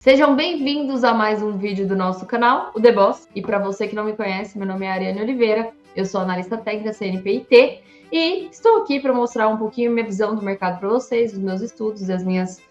Sejam bem-vindos a mais um vídeo do nosso canal, o The Boss. E para você que não me conhece, meu nome é Ariane Oliveira, eu sou analista técnica CNPIT e estou aqui para mostrar um pouquinho minha visão do mercado para vocês, os meus estudos e as minhas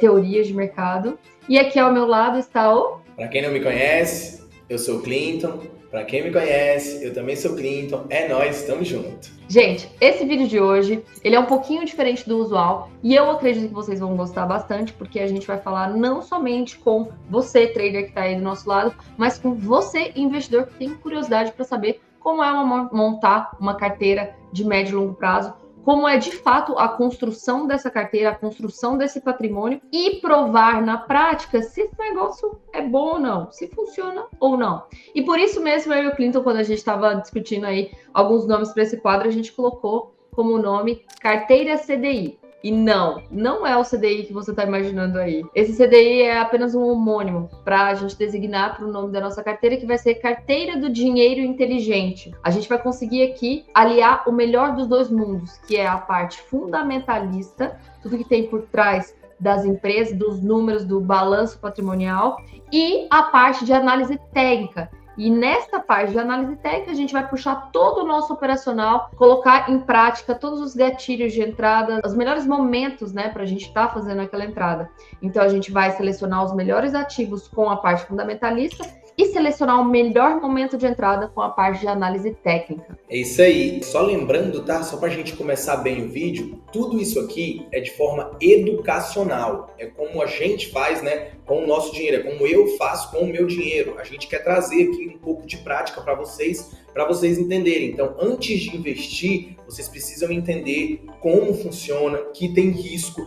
teorias de mercado. E aqui ao meu lado está o... Para quem não me conhece, eu sou o Clinton. Para quem me conhece, eu também sou o Clinton. É nóis, estamos juntos. Gente, esse vídeo de hoje, ele é um pouquinho diferente do usual e eu acredito que vocês vão gostar bastante, porque a gente vai falar não somente com você, trader que está aí do nosso lado, mas com você, investidor, que tem curiosidade para saber como é montar uma carteira de médio e longo prazo, como é de fato a construção dessa carteira, a construção desse patrimônio e provar na prática se esse negócio é bom ou não, se funciona ou não. E por isso mesmo, eu e o Clinton, quando a gente estava discutindo aí alguns nomes para esse quadro, a gente colocou como nome Carteira CDI. E não é o CDI que você está imaginando aí. Esse CDI é apenas um homônimo para a gente designar para o nome da nossa carteira, que vai ser Carteira do Dinheiro Inteligente. A gente vai conseguir aqui aliar o melhor dos dois mundos, que é a parte fundamentalista, tudo que tem por trás das empresas, dos números, do balanço patrimonial, e a parte de análise técnica. E nesta parte de análise técnica, a gente vai puxar todo o nosso operacional, colocar em prática todos os gatilhos de entrada, os melhores momentos, né, para a gente estar fazendo aquela entrada. Então, a gente vai selecionar os melhores ativos com a parte fundamentalista e selecionar o melhor momento de entrada com a parte de análise técnica. É isso aí. Só lembrando, tá? Só para a gente começar bem o vídeo, tudo isso aqui é de forma educacional. É como a gente faz, né, com o nosso dinheiro, é como eu faço com o meu dinheiro. A gente quer trazer aqui um pouco de prática para vocês entenderem. Então, antes de investir, vocês precisam entender como funciona, que tem risco.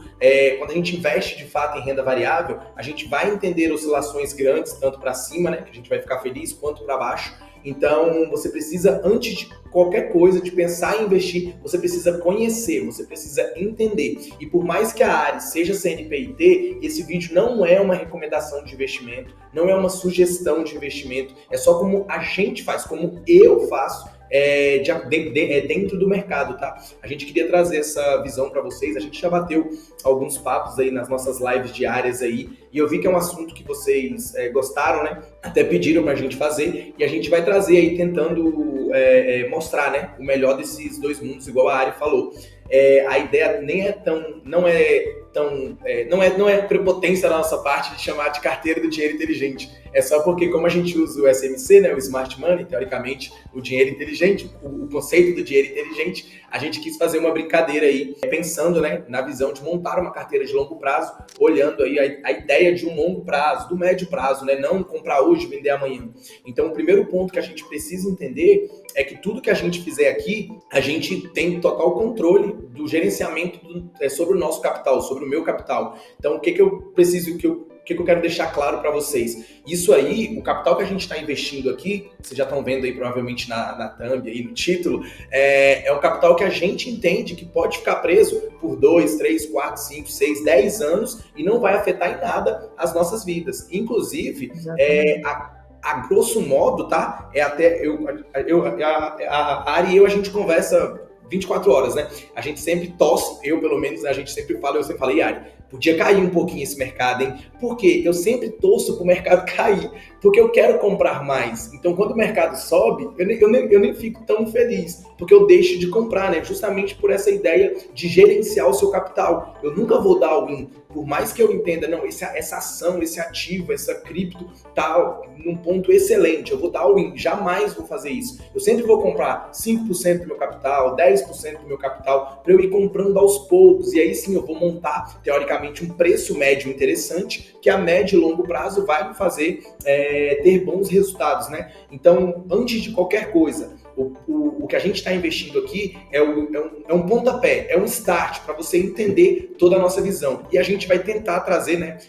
Quando a gente investe de fato em renda variável, a gente vai entender oscilações grandes, tanto para cima, né, que a gente vai ficar feliz, quanto para baixo. Então, você precisa, antes de qualquer coisa, de pensar em investir, você precisa conhecer, você precisa entender. E por mais que a área seja CNPIT, esse vídeo não é uma recomendação de investimento, não é uma sugestão de investimento, é só como a gente faz, como eu faço, dentro do mercado, tá? A gente queria trazer essa visão para vocês, a gente já bateu alguns papos aí nas nossas lives diárias aí, e eu vi que é um assunto que vocês gostaram, né? Até pediram pra gente fazer, e a gente vai trazer aí tentando mostrar, né, o melhor desses dois mundos, igual a Ari falou. A ideia nem é não é prepotência da nossa parte de chamar de carteira do dinheiro inteligente. É só porque, como a gente usa o SMC, né, o Smart Money, teoricamente, o dinheiro inteligente, o conceito do dinheiro inteligente, a gente quis fazer uma brincadeira aí, pensando, né, na visão de montar uma carteira de longo prazo, olhando aí a ideia de um longo prazo, do médio prazo, né, não comprar hoje e vender amanhã. Então, o primeiro ponto que a gente precisa entender é que tudo que a gente fizer aqui, a gente tem total controle do gerenciamento sobre o nosso capital, sobre o meu capital. Então, o que eu preciso, o que eu quero deixar claro para vocês? Isso aí, o capital que a gente está investindo aqui, vocês já estão vendo aí provavelmente na thumb, aí no título, é um capital que a gente entende que pode ficar preso por 2, 3, 4, 5, 6, 10 anos e não vai afetar em nada as nossas vidas. Inclusive, a grosso modo, tá? A Ari e eu, a gente conversa 24 horas, né? A gente sempre torce, eu pelo menos, a gente sempre fala, eu sempre falei, Ari, podia cair um pouquinho esse mercado, hein? Porque eu sempre torço pro mercado cair, porque eu quero comprar mais. Então, quando o mercado sobe, eu nem fico tão feliz, porque eu deixo de comprar, né? Justamente por essa ideia de gerenciar o seu capital. Eu nunca vou dar all-in, por mais que eu entenda, não, essa ação, esse ativo, essa cripto tá num ponto excelente, eu vou dar all-in, jamais vou fazer isso. Eu sempre vou comprar 5% do meu capital, 10% do meu capital, para eu ir comprando aos poucos, e aí sim eu vou montar, teoricamente, um preço médio interessante, que a médio e longo prazo vai me fazer ter bons resultados, né? Então, antes de qualquer coisa, o que a gente está investindo aqui é um pontapé, é um start para você entender toda a nossa visão. E a gente vai tentar trazer, né,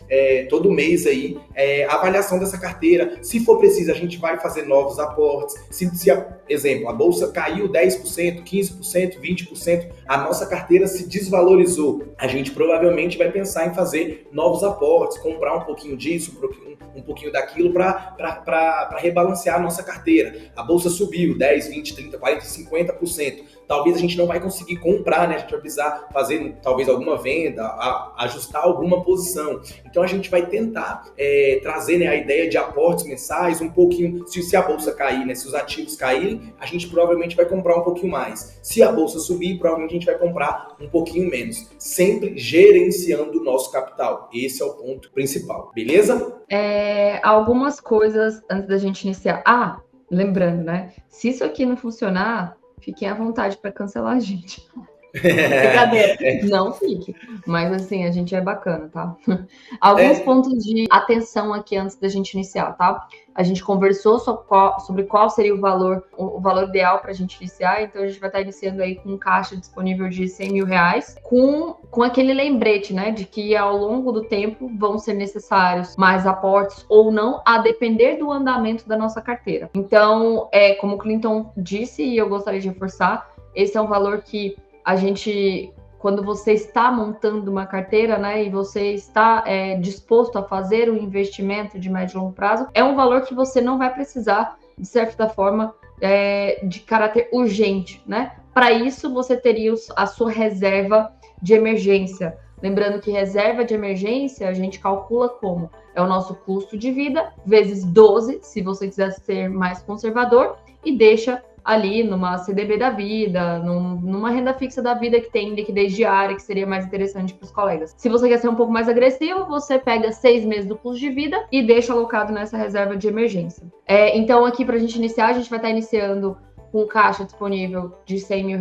todo mês aí, a avaliação dessa carteira. Se for preciso, a gente vai fazer novos aportes. Exemplo, a bolsa caiu 10%, 15%, 20%, a nossa carteira se desvalorizou. A gente provavelmente vai pensar em fazer novos aportes, comprar um pouquinho disso, um pouquinho daquilo para rebalancear a nossa carteira. A bolsa subiu 10, 20, 30, 40, 50%. Talvez a gente não vai conseguir comprar, né? A gente vai precisar fazer talvez alguma venda, ajustar alguma posição. Então a gente vai tentar trazer, né, a ideia de aportes mensais, um pouquinho, se a bolsa cair, né, se os ativos caírem, a gente provavelmente vai comprar um pouquinho mais. Se a bolsa subir, provavelmente a gente vai comprar um pouquinho menos. Sempre gerenciando o nosso capital. Esse é o ponto principal, beleza? Algumas coisas antes da gente iniciar. Lembrando, né? Se isso aqui não funcionar, fiquem à vontade para cancelar a gente. Brincadeira, não fique. Mas assim, a gente é bacana, tá? Alguns pontos de atenção aqui antes da gente iniciar, tá? A gente conversou sobre qual seria o valor ideal para a gente iniciar, então a gente vai estar iniciando aí com um caixa disponível de R$100 mil, com aquele lembrete, né, de que ao longo do tempo vão ser necessários mais aportes ou não, a depender do andamento da nossa carteira. Então, como o Clinton disse, e eu gostaria de reforçar, esse é um valor que a gente, quando você está montando uma carteira, né, e você está disposto a fazer um investimento de médio e longo prazo, é um valor que você não vai precisar, de certa forma, de caráter urgente, né? Para isso, você teria a sua reserva de emergência. Lembrando que reserva de emergência a gente calcula como? É o nosso custo de vida, vezes 12, se você quiser ser mais conservador, e deixa ali numa CDB da vida, numa renda fixa da vida que tem liquidez diária, que seria mais interessante para os colegas. Se você quer ser um pouco mais agressivo, você pega 6 meses do custo de vida e deixa alocado nessa reserva de emergência. Então, aqui para a gente iniciar, a gente vai estar iniciando com caixa disponível de R$100 mil,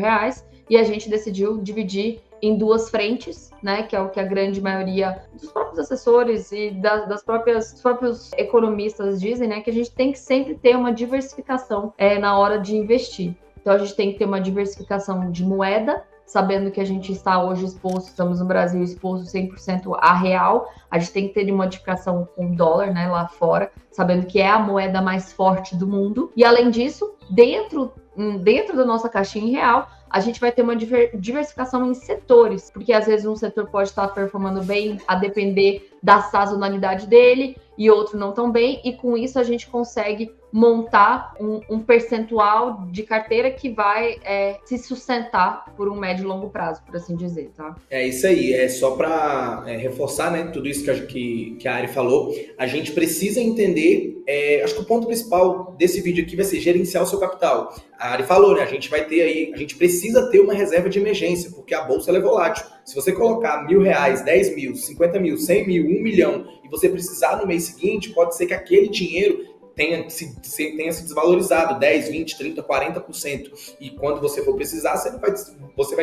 e a gente decidiu dividir em duas frentes, né, que é o que a grande maioria dos próprios assessores e dos próprios economistas dizem, né, que a gente tem que sempre ter uma diversificação na hora de investir. Então, a gente tem que ter uma diversificação de moeda, sabendo que a gente está hoje exposto, estamos no Brasil exposto 100% a real, a gente tem que ter uma modificação com o dólar, né, lá fora, sabendo que é a moeda mais forte do mundo. E, além disso, dentro da nossa caixinha em real, a gente vai ter uma diversificação em setores, porque às vezes um setor pode estar performando bem a depender da sazonalidade dele e outro não tão bem, e com isso a gente consegue montar um percentual de carteira que vai se sustentar por um médio e longo prazo, por assim dizer, tá? É isso aí, só para reforçar, né, tudo isso que a Ari falou, a gente precisa entender, acho que o ponto principal desse vídeo aqui vai ser gerenciar o seu capital. A Ari falou, né, a gente precisa ter uma reserva de emergência, porque a bolsa ela é volátil. Se você colocar R$1.000, 10 mil, 50 mil, 100 mil, 1 milhão, e você precisar no mês seguinte, pode ser que aquele dinheiro tenha se desvalorizado 10, 20, 30, 40%. E quando você for precisar, você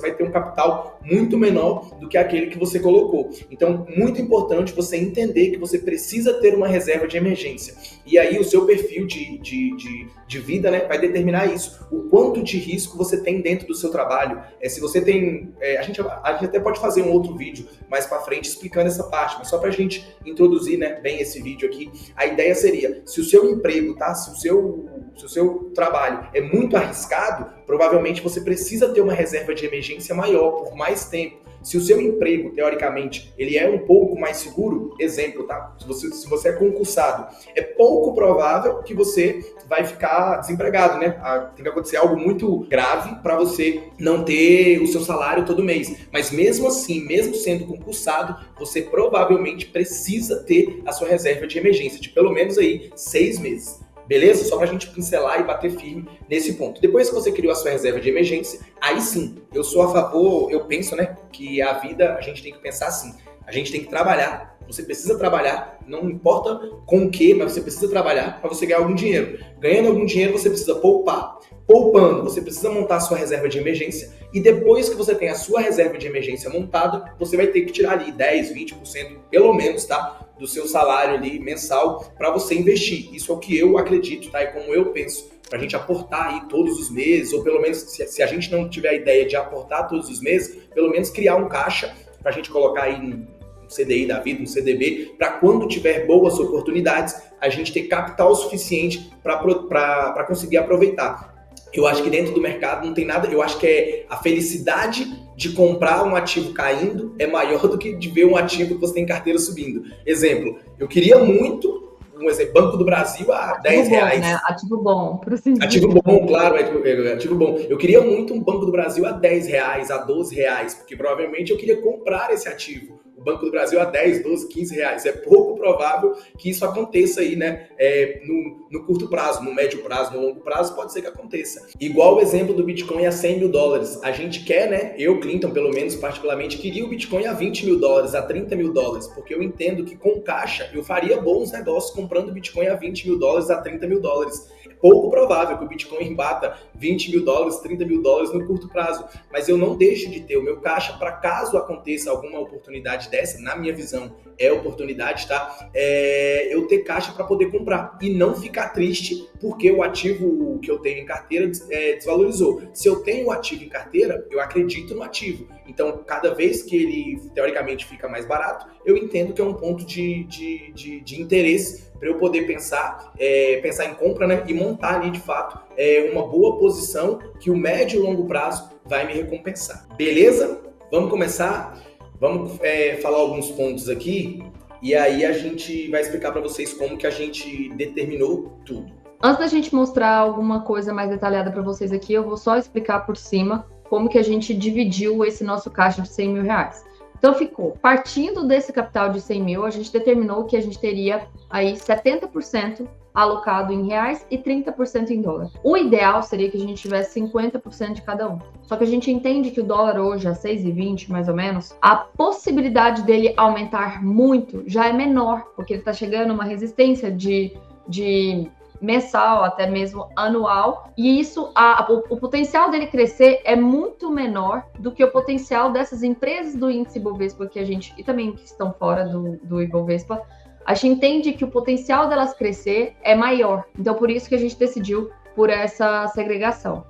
vai ter um capital muito menor do que aquele que você colocou. Então, muito importante você entender que você precisa ter uma reserva de emergência. E aí, o seu perfil de vida, né, vai determinar isso. O quanto de risco você tem dentro do seu trabalho. Se você tem... a gente até pode fazer um outro vídeo mais para frente explicando essa parte, mas só para a gente introduzir, né, bem esse vídeo aqui, a ideia seria, se o seu emprego, tá? Se o seu trabalho é muito arriscado, provavelmente você precisa ter uma reserva de emergência maior, por mais tempo. Se o seu emprego, teoricamente, ele é um pouco mais seguro, exemplo, tá? Se você é concursado, é pouco provável que você vai ficar desempregado, né? Tem que acontecer algo muito grave para você não ter o seu salário todo mês. Mas mesmo assim, mesmo sendo concursado, você provavelmente precisa ter a sua reserva de emergência de pelo menos aí 6 meses. Beleza? Só pra gente pincelar e bater firme nesse ponto. Depois que você criou a sua reserva de emergência, aí sim, eu sou a favor, eu penso, né, que a vida a gente tem que pensar assim. A gente tem que trabalhar, você precisa trabalhar, não importa com o que, mas você precisa trabalhar para você ganhar algum dinheiro. Ganhando algum dinheiro, você precisa poupar. Poupando, você precisa montar a sua reserva de emergência e depois que você tem a sua reserva de emergência montada, você vai ter que tirar ali 10, 20%, pelo menos, tá? Do seu salário ali mensal para você investir. Isso é o que eu acredito, tá? E como eu penso, para a gente aportar aí todos os meses, ou pelo menos se a gente não tiver a ideia de aportar todos os meses, pelo menos criar um caixa para a gente colocar aí um CDI da vida, um CDB, para quando tiver boas oportunidades, a gente ter capital suficiente para conseguir aproveitar. Eu acho que dentro do mercado não tem nada, eu acho que a felicidade de comprar um ativo caindo é maior do que de ver um ativo que você tem em carteira subindo. Exemplo, eu queria muito um exemplo, Banco do Brasil a Ativo bom, né? R$10. Ativo bom, para os Ativo indivíduos. bom, claro, ativo bom. Eu queria muito um Banco do Brasil a R$10, a R$12, porque provavelmente eu queria comprar esse ativo. O Banco do Brasil a 10, 12, R$15. É pouco provável que isso aconteça aí, né? No curto prazo, no médio prazo, no longo prazo, pode ser que aconteça. Igual o exemplo do Bitcoin a $100 mil. A gente quer, né? Eu, Clinton, pelo menos, particularmente, queria o Bitcoin a $20 mil, a $30 mil, porque eu entendo que com caixa eu faria bons negócios comprando Bitcoin a $20 mil, a $30 mil. Pouco provável que o Bitcoin bata $20 mil, $30 mil no curto prazo, mas eu não deixo de ter o meu caixa para caso aconteça alguma oportunidade dessa, na minha visão é oportunidade, tá? Eu ter caixa para poder comprar e não ficar triste porque o ativo que eu tenho em carteira desvalorizou. Se eu tenho o ativo em carteira, eu acredito no ativo. Então, cada vez que ele, teoricamente, fica mais barato, eu entendo que é um ponto de interesse para eu poder pensar em compra, né, e montar ali, de fato, uma boa posição que o médio e longo prazo vai me recompensar. Beleza? Vamos começar? Vamos falar alguns pontos aqui e aí a gente vai explicar para vocês como que a gente determinou tudo. Antes da gente mostrar alguma coisa mais detalhada para vocês aqui, eu vou só explicar por cima como que a gente dividiu esse nosso caixa de R$100 mil. Então ficou, partindo desse capital de 100 mil, a gente determinou que a gente teria aí 70% alocado em reais e 30% em dólar. O ideal seria que a gente tivesse 50% de cada um. Só que a gente entende que o dólar hoje, a 6,20 mais ou menos, a possibilidade dele aumentar muito já é menor, porque ele está chegando a uma resistência de mensal, até mesmo anual, e isso, o potencial dele crescer é muito menor do que o potencial dessas empresas do índice Ibovespa e também que estão fora do Ibovespa. A gente entende que o potencial delas crescer é maior, então por isso que a gente decidiu por essa segregação.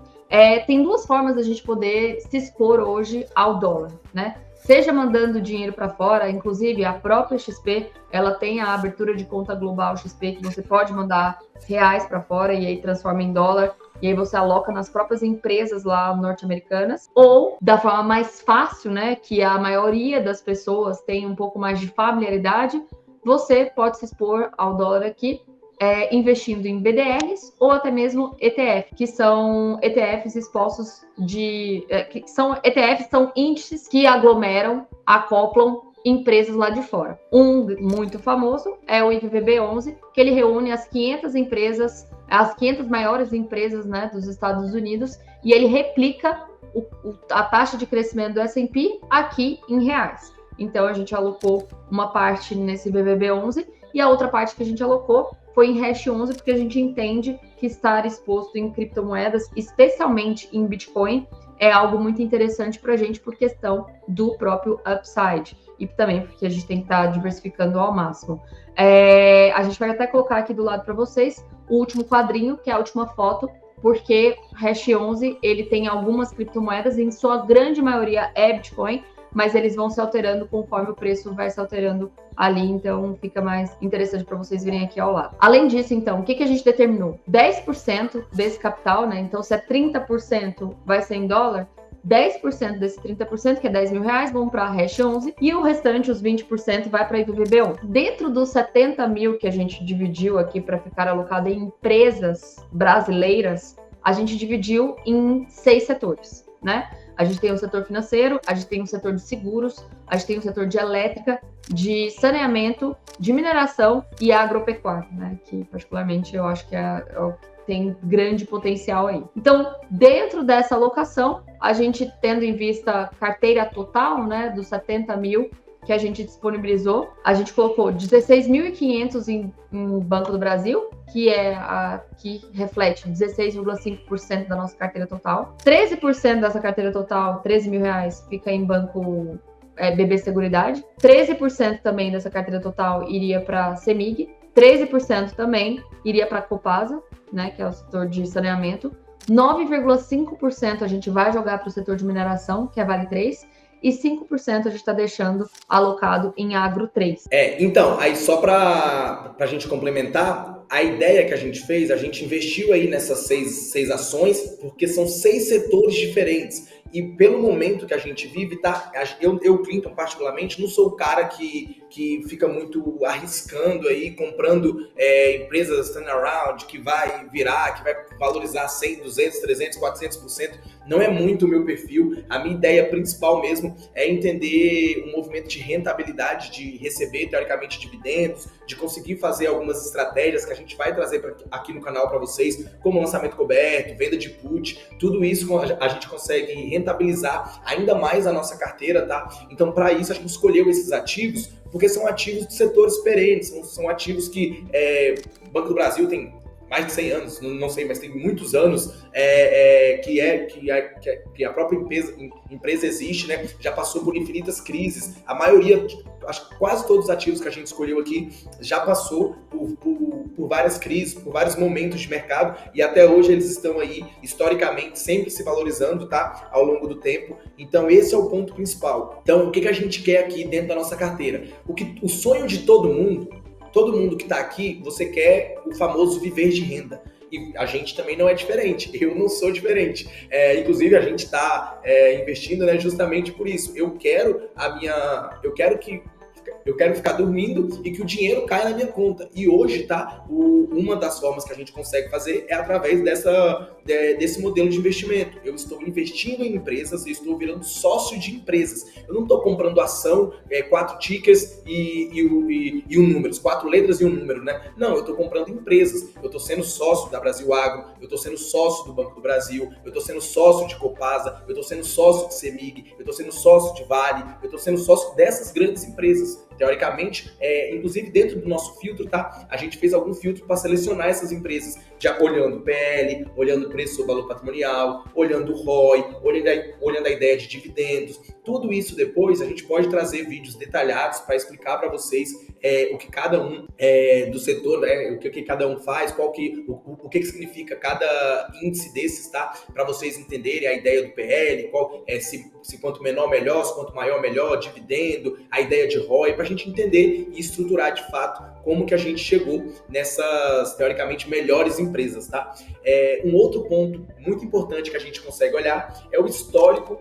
Tem duas formas da gente poder se expor hoje ao dólar, né? Seja mandando dinheiro para fora, inclusive a própria XP, ela tem a abertura de conta global XP, que você pode mandar reais para fora e aí transforma em dólar, e aí você aloca nas próprias empresas lá norte-americanas, ou da forma mais fácil, né, que a maioria das pessoas tem um pouco mais de familiaridade, você pode se expor ao dólar aqui, investindo em BDRs ou até mesmo ETF, que são ETFs expostos ETFs são índices que acoplam empresas lá de fora. Um muito famoso é o IVVB11, que ele reúne as 500 empresas, as 500 maiores empresas, né, dos Estados Unidos, e ele replica a taxa de crescimento do S&P aqui em reais. Então a gente alocou uma parte nesse IVVB11 e a outra parte que a gente alocou foi em Hash 11, porque a gente entende que estar exposto em criptomoedas, especialmente em Bitcoin, é algo muito interessante para a gente por questão do próprio upside. E também porque a gente tem que estar diversificando ao máximo. A gente vai até colocar aqui do lado para vocês o último quadrinho, que é a última foto, porque Hash 11 ele tem algumas criptomoedas, em sua grande maioria é Bitcoin, mas eles vão se alterando conforme o preço vai se alterando ali, então fica mais interessante para vocês virem aqui ao lado. Além disso, então, o que a gente determinou? 10% desse capital, né? Então, se é 30% vai ser em dólar, 10% desse 30%, que é R$10 mil, vão para a Hash 11 e o restante, os 20%, vai para a IVVB11. Dentro dos 70 mil que a gente dividiu aqui para ficar alocado em empresas brasileiras, a gente dividiu em 6 setores, né? A gente tem o setor financeiro, a gente tem o setor de seguros, a gente tem o setor de elétrica, de saneamento, de mineração e agropecuária, né? Que particularmente eu acho que tem grande potencial aí. Então, dentro dessa alocação, a gente tendo em vista carteira total, né, dos 70 mil que a gente disponibilizou, a gente colocou 16.500 em Banco do Brasil, que reflete 16,5% da nossa carteira total. 13% dessa carteira total, R$13 mil, fica em banco BB Seguridade. 13% também dessa carteira total iria para CEMIG. 13% também iria para a Copasa, né, que é o setor de saneamento. 9,5% a gente vai jogar para o setor de mineração, que é Vale 3. E 5% a gente está deixando alocado em Agro 3. Então, aí só para a gente complementar, a ideia que a gente investiu aí nessas seis ações, porque são 6 setores diferentes. E pelo momento que a gente vive, tá? Eu Clinton, particularmente, não sou o cara que fica muito arriscando aí, comprando empresas turnaround, que vai virar, que vai valorizar 100, 200, 300, 400%. Não é muito o meu perfil. A minha ideia principal mesmo é entender um movimento de rentabilidade, de receber, teoricamente, dividendos, de conseguir fazer algumas estratégias que a gente vai trazer aqui no canal para vocês, como lançamento coberto, venda de put, tudo isso a gente consegue rentabilizar ainda mais a nossa carteira, tá? Então, para isso, a gente escolheu esses ativos, porque são ativos de setores perenes, são ativos que o Banco do Brasil tem mais de 100 anos, não sei, mas tem muitos anos que a própria empresa existe, né? Já passou por infinitas crises. A maioria, acho que quase todos os ativos que a gente escolheu aqui já passou por várias crises, por vários momentos de mercado, e até hoje eles estão aí, historicamente, sempre se valorizando, tá? Ao longo do tempo. Então, esse é o ponto principal. Então, o que a gente quer aqui dentro da nossa carteira? O sonho de todo mundo que está aqui, você quer o famoso viver de renda. E a gente também não é diferente, eu não sou diferente. Inclusive, a gente está investindo, né, justamente por isso. Eu quero ficar dormindo e que o dinheiro caia na minha conta. E hoje, tá? Uma das formas que a gente consegue fazer é através desse modelo de investimento. Eu estou investindo em empresas, eu estou virando sócio de empresas. Eu não estou comprando ação, 4 tickers e um número, 4 letras e um número, né? Não, eu estou comprando empresas. Eu estou sendo sócio da Brasil Agro, eu estou sendo sócio do Banco do Brasil, eu estou sendo sócio de Copasa, eu estou sendo sócio de Semig, eu estou sendo sócio de Vale, eu estou sendo sócio dessas grandes empresas. Teoricamente, inclusive dentro do nosso filtro, tá? A gente fez algum filtro para selecionar essas empresas, já olhando o PL, olhando o preço sobre valor patrimonial, olhando o ROI, olhando a ideia de dividendos. Tudo isso depois a gente pode trazer vídeos detalhados para explicar para vocês o que cada um do setor, né, o que cada um faz, o que significa cada índice desses, tá? Para vocês entenderem a ideia do PL, se quanto menor melhor, se quanto maior melhor, dividendo, a ideia de ROI, para a gente entender e estruturar de fato como que a gente chegou nessas, teoricamente, melhores empresas, tá? Um outro ponto muito importante que a gente consegue olhar é o histórico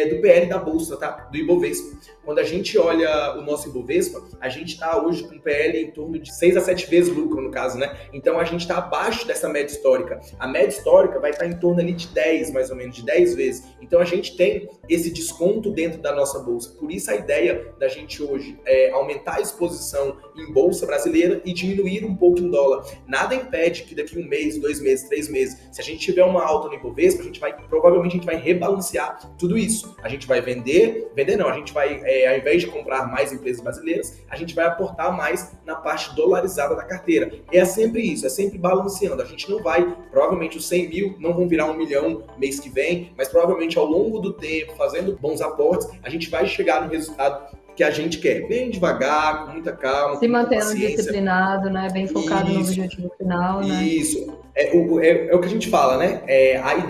do PL da Bolsa, tá? Do Ibovespa. Quando a gente olha o nosso Ibovespa, a gente está hoje com PL em torno de 6 a 7 vezes lucro, no caso, né? Então, a gente está abaixo dessa média histórica. A média histórica vai estar em torno ali de 10, mais ou menos, de 10 vezes. Então, a gente tem esse desconto dentro da nossa Bolsa. Por isso, a ideia da gente hoje é aumentar a exposição em Bolsa brasileira e diminuir um pouco em dólar. Nada impede que daqui 1 mês, 2 meses, 3 meses, se a gente tiver uma alta no Ibovespa, provavelmente a gente vai rebalancear tudo isso. A gente vai a gente vai, ao invés de comprar mais empresas brasileiras, a gente vai aportar mais na parte dolarizada da carteira. É sempre isso, é sempre balanceando. A gente não vai, provavelmente os 100 mil não vão virar 1 milhão mês que vem, mas provavelmente ao longo do tempo, fazendo bons aportes, a gente vai chegar no resultado que a gente quer, bem devagar, com muita calma, se mantendo disciplinado, né? Bem focado no objetivo final, né? Isso. É o que a gente fala, né?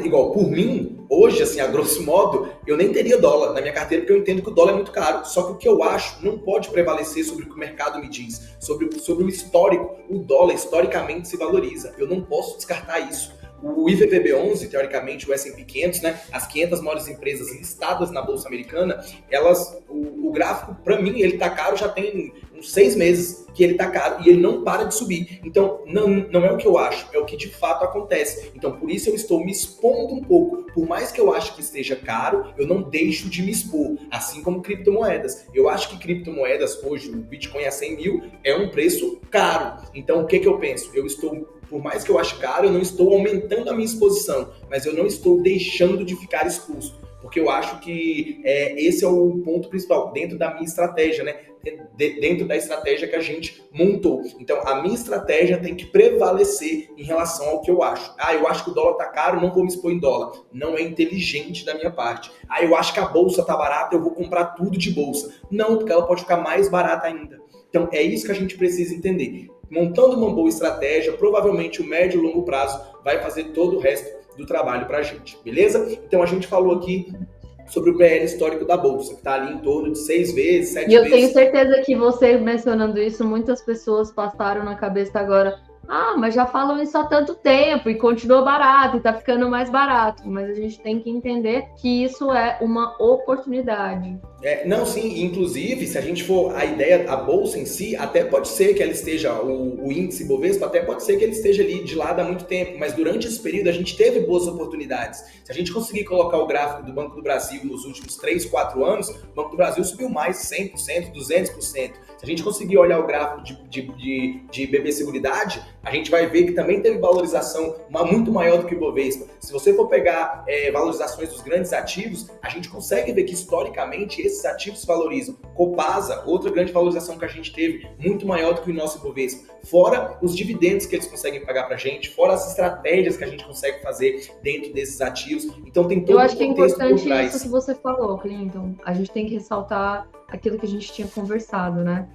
Igual, por mim, hoje, assim, a grosso modo, eu nem teria dólar na minha carteira, porque eu entendo que o dólar é muito caro. Só que o que eu acho não pode prevalecer sobre o que o mercado me diz, sobre o histórico. O dólar, historicamente, se valoriza. Eu não posso descartar isso. O IVVB11, teoricamente, o S&P 500, né, as 500 maiores empresas listadas na Bolsa Americana, o gráfico, para mim, ele tá caro já tem uns 6 meses que ele tá caro e ele não para de subir. Então, não é o que eu acho, é o que de fato acontece. Então, por isso eu estou me expondo um pouco. Por mais que eu ache que esteja caro, eu não deixo de me expor. Assim como criptomoedas. Eu acho que criptomoedas, hoje, o Bitcoin a 100 mil, é um preço caro. Então, o que eu penso? Por mais que eu ache caro, eu não estou aumentando a minha exposição, mas eu não estou deixando de ficar exposto, porque eu acho que esse é o ponto principal, dentro da minha estratégia, né? Dentro da estratégia que a gente montou. Então, a minha estratégia tem que prevalecer em relação ao que eu acho. Eu acho que o dólar tá caro, não vou me expor em dólar. Não é inteligente da minha parte. Eu acho que a bolsa tá barata, eu vou comprar tudo de bolsa. Não, porque ela pode ficar mais barata ainda. Então, é isso que a gente precisa entender. Montando uma boa estratégia, provavelmente o médio e longo prazo vai fazer todo o resto do trabalho para a gente, beleza? Então a gente falou aqui sobre o PL histórico da Bolsa, que está ali em torno de 6 vezes, 7 vezes. E eu tenho certeza que você mencionando isso, muitas pessoas passaram na cabeça agora, Ah, mas já falam isso há tanto tempo e continua barato e tá ficando mais barato. Mas a gente tem que entender que isso é uma oportunidade. Não, sim, inclusive, se a gente for a ideia, a bolsa em si, até pode ser que ela esteja, o índice Bovespa, até pode ser que ele esteja ali de lado há muito tempo, mas durante esse período a gente teve boas oportunidades. Se a gente conseguir colocar o gráfico do Banco do Brasil nos últimos 3, 4 anos, o Banco do Brasil subiu mais 100%, 200%. Se a gente conseguir olhar o gráfico de BB Seguridade, a gente vai ver que também teve valorização muito maior do que o Bovespa. Se você for pegar valorizações dos grandes ativos, a gente consegue ver que historicamente esses ativos se valorizam. Copasa, outra grande valorização que a gente teve, muito maior do que o nosso Ibovespa. Fora os dividendos que eles conseguem pagar pra gente, fora as estratégias que a gente consegue fazer dentro desses ativos. Então tem todo Eu acho um que é contexto por importante trás. isso que você falou, Clinton. A gente tem que ressaltar aquilo que a gente tinha conversado, né?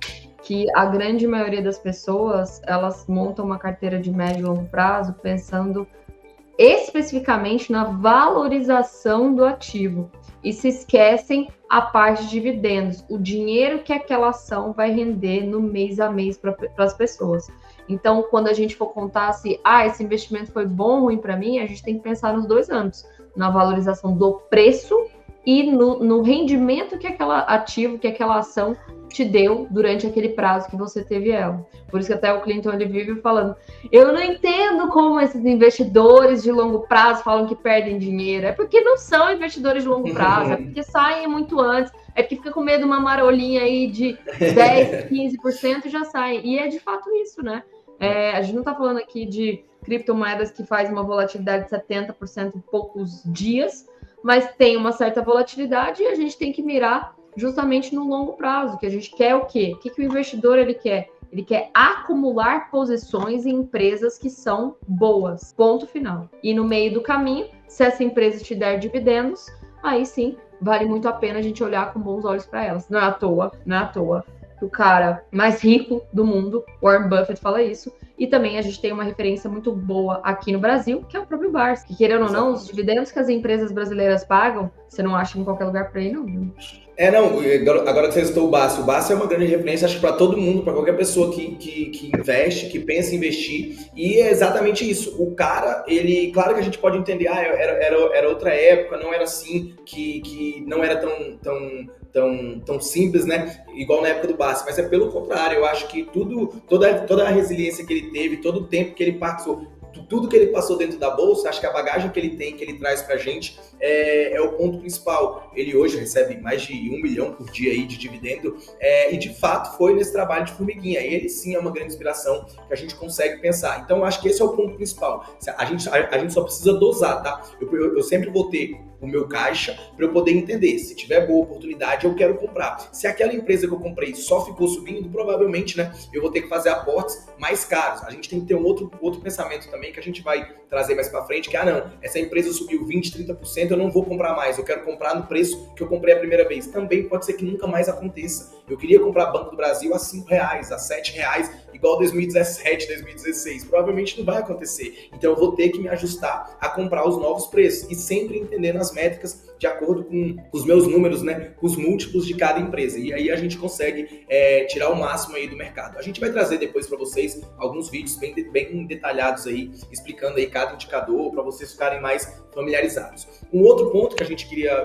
Que a grande maioria das pessoas, elas montam uma carteira de médio e longo prazo pensando especificamente na valorização do ativo e se esquecem a parte de dividendos, o dinheiro que aquela ação vai render no mês a mês para as pessoas. Então, quando a gente for contar se esse investimento foi bom ou ruim para mim, a gente tem que pensar nos 2 âmbitos, na valorização do preço e no rendimento que aquela ativo, que aquela ação te deu durante aquele prazo que você teve ela. Por isso que até o Clinton ele vive falando, eu não entendo como esses investidores de longo prazo falam que perdem dinheiro. É porque não são investidores de longo prazo, é porque saem muito antes, é porque fica com medo de uma marolinha aí de 10, 15% e já saem. E é de fato isso, né? A gente não está falando aqui de criptomoedas que faz uma volatilidade de 70% em poucos dias, mas tem uma certa volatilidade e a gente tem que mirar justamente no longo prazo, que a gente quer o quê? O que o investidor ele quer? Ele quer acumular posições em empresas que são boas, ponto final. E no meio do caminho, se essa empresa te der dividendos, aí sim, vale muito a pena a gente olhar com bons olhos para elas. Não é à toa que o cara mais rico do mundo, Warren Buffett, fala isso. E também a gente tem uma referência muito boa aqui no Brasil, que é o próprio Barça. Que querendo ou não, os dividendos que as empresas brasileiras pagam, você não acha em qualquer lugar por aí, não. Agora que você citou o Barça é uma grande referência, acho que para todo mundo, para qualquer pessoa que investe, que pensa em investir, e é exatamente isso. O cara, ele, claro que a gente pode entender, era outra época, não era assim, que não era tão simples, né? Igual na época do Barça, mas é pelo contrário, eu acho que toda a resiliência que ele teve, todo o tempo que ele passou, tudo que ele passou dentro da bolsa, acho que a bagagem que ele tem, que ele traz pra gente, é o ponto principal. Ele hoje recebe mais de 1 milhão por dia aí de dividendo, e de fato foi nesse trabalho de formiguinha. Ele sim é uma grande inspiração que a gente consegue pensar. Então eu acho que esse é o ponto principal. A gente só precisa dosar, tá? Eu sempre vou ter o meu caixa para eu poder entender. Se tiver boa oportunidade, eu quero comprar. Se aquela empresa que eu comprei só ficou subindo, provavelmente, né, eu vou ter que fazer aportes mais caros. A gente tem que ter um outro pensamento também que a gente vai trazer mais para frente, que não, essa empresa subiu 20, 30%, eu não vou comprar mais, eu quero comprar no preço que eu comprei a primeira vez. Também pode ser que nunca mais aconteça. Eu queria comprar Banco do Brasil a R$5, a R$7, igual 2017, 2016. Provavelmente não vai acontecer. Então eu vou ter que me ajustar a comprar os novos preços e sempre entendendo as métricas de acordo com os meus números, né, com os múltiplos de cada empresa. E aí a gente consegue tirar o máximo aí do mercado. A gente vai trazer depois para vocês alguns vídeos bem detalhados aí, explicando aí cada indicador para vocês ficarem mais familiarizados. Um outro ponto que eu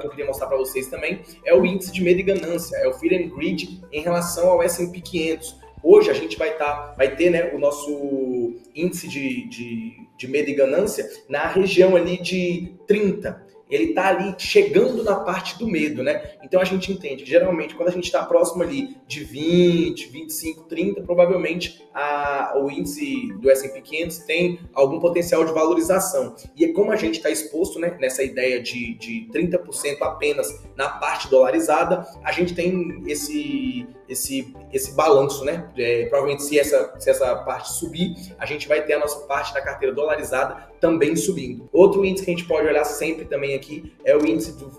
queria mostrar para vocês também é o índice de medo e ganância, é o Fear and Greed em relação ao S&P 500. Hoje a gente vai ter, né, o nosso índice de medo e ganância na região ali de 30. Ele está ali chegando na parte do medo, né? Então a gente entende que geralmente quando a gente está próximo ali de 20, 25, 30, provavelmente o índice do S&P 500 tem algum potencial de valorização. E como a gente está exposto, né, nessa ideia de 30% apenas na parte dolarizada, a gente tem esse balanço, né? Provavelmente se essa parte subir, a gente vai ter a nossa parte da carteira dolarizada também subindo. Outro índice que a gente pode olhar sempre também aqui é o índice do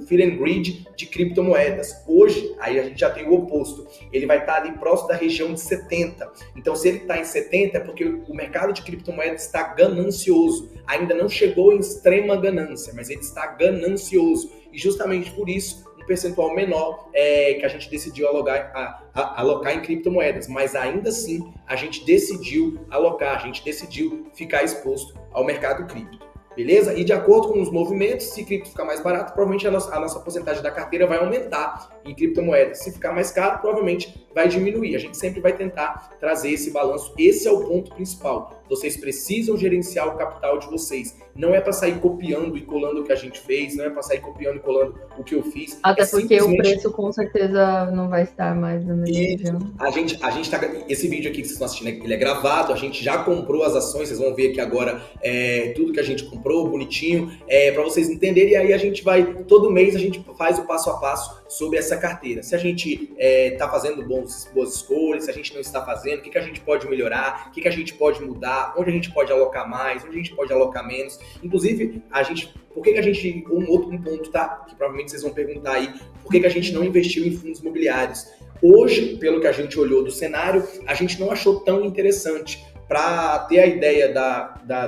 Fear and Greed de criptomoedas. Hoje, aí a gente já tem o oposto. Ele vai estar ali próximo da região de 70. Então, se ele está em 70, é porque o mercado de criptomoedas está ganancioso. Ainda não chegou em extrema ganância, mas ele está ganancioso. E justamente por isso, um percentual menor que a gente decidiu alocar em criptomoedas, mas ainda assim a gente decidiu alocar, a gente decidiu ficar exposto ao mercado cripto. Beleza? E de acordo com os movimentos, se cripto ficar mais barato, provavelmente a nossa porcentagem da carteira vai aumentar em criptomoedas. Se ficar mais caro, provavelmente vai diminuir. A gente sempre vai tentar trazer esse balanço. Esse é o ponto principal. Vocês precisam gerenciar o capital de vocês. Não é para sair copiando e colando o que a gente fez, não é para sair copiando e colando o que eu fiz. Até porque o preço com certeza não vai estar mais na mesma região. Esse vídeo aqui que vocês estão assistindo, ele é gravado, a gente já comprou as ações, vocês vão ver aqui agora tudo que a gente comprou, bonitinho, para vocês entenderem, e aí a gente vai, todo mês a gente faz o passo a passo sobre essa carteira. Se a gente está fazendo boas escolhas, se a gente não está fazendo, o que a gente pode melhorar, o que a gente pode mudar, onde a gente pode alocar mais, onde a gente pode alocar menos. Inclusive, por que a gente, um ponto, tá? Que provavelmente vocês vão perguntar aí, por que a gente não investiu em fundos imobiliários? Hoje, pelo que a gente olhou do cenário, a gente não achou tão interessante. Para ter a ideia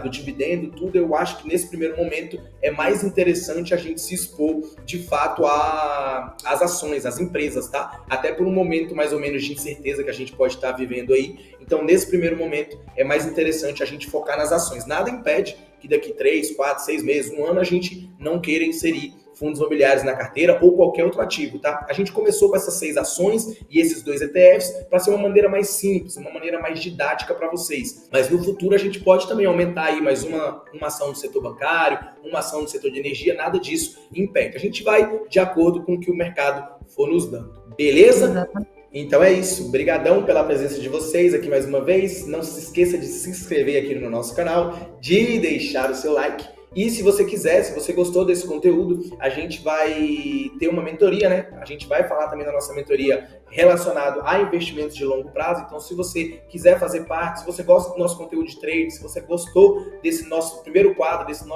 do dividendo, tudo, eu acho que nesse primeiro momento é mais interessante a gente se expor de fato às ações, às empresas, tá? Até por um momento mais ou menos de incerteza que a gente pode estar vivendo aí. Então, nesse primeiro momento, é mais interessante a gente focar nas ações. Nada impede que daqui 3, 4, 6 meses, um ano, a gente não queira inserir fundos imobiliários na carteira ou qualquer outro ativo, tá? A gente começou com essas 6 ações e esses 2 ETFs para ser uma maneira mais simples, uma maneira mais didática para vocês. Mas no futuro a gente pode também aumentar aí mais uma ação no setor bancário, uma ação no setor de energia, nada disso impede. A gente vai de acordo com o que o mercado for nos dando. Beleza? Exatamente. Então é isso. Obrigadão pela presença de vocês aqui mais uma vez. Não se esqueça de se inscrever aqui no nosso canal, de deixar o seu like. E se você quiser, se você gostou desse conteúdo, a gente vai ter uma mentoria, né? A gente vai falar também da nossa mentoria relacionado a investimentos de longo prazo. Então, se você quiser fazer parte, se você gosta do nosso conteúdo de trade, se você gostou desse nosso primeiro quadro, desse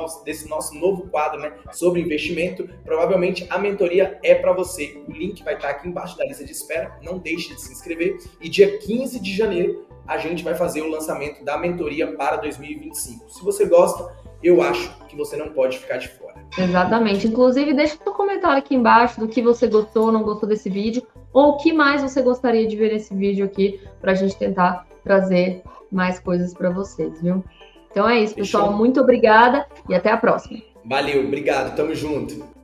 nosso novo quadro, né, sobre investimento, provavelmente a mentoria é para você. O link vai estar aqui embaixo da lista de espera. Não deixe de se inscrever. E dia 15 de janeiro, a gente vai fazer o lançamento da mentoria para 2025. Se você gosta, eu acho que você não pode ficar de fora. Exatamente. Inclusive, deixa seu comentário aqui embaixo do que você gostou ou não gostou desse vídeo, ou o que mais você gostaria de ver nesse vídeo aqui, para a gente tentar trazer mais coisas para vocês, viu? Então é isso, pessoal. Fechou. Muito obrigada e até a próxima. Valeu, obrigado. Tamo junto.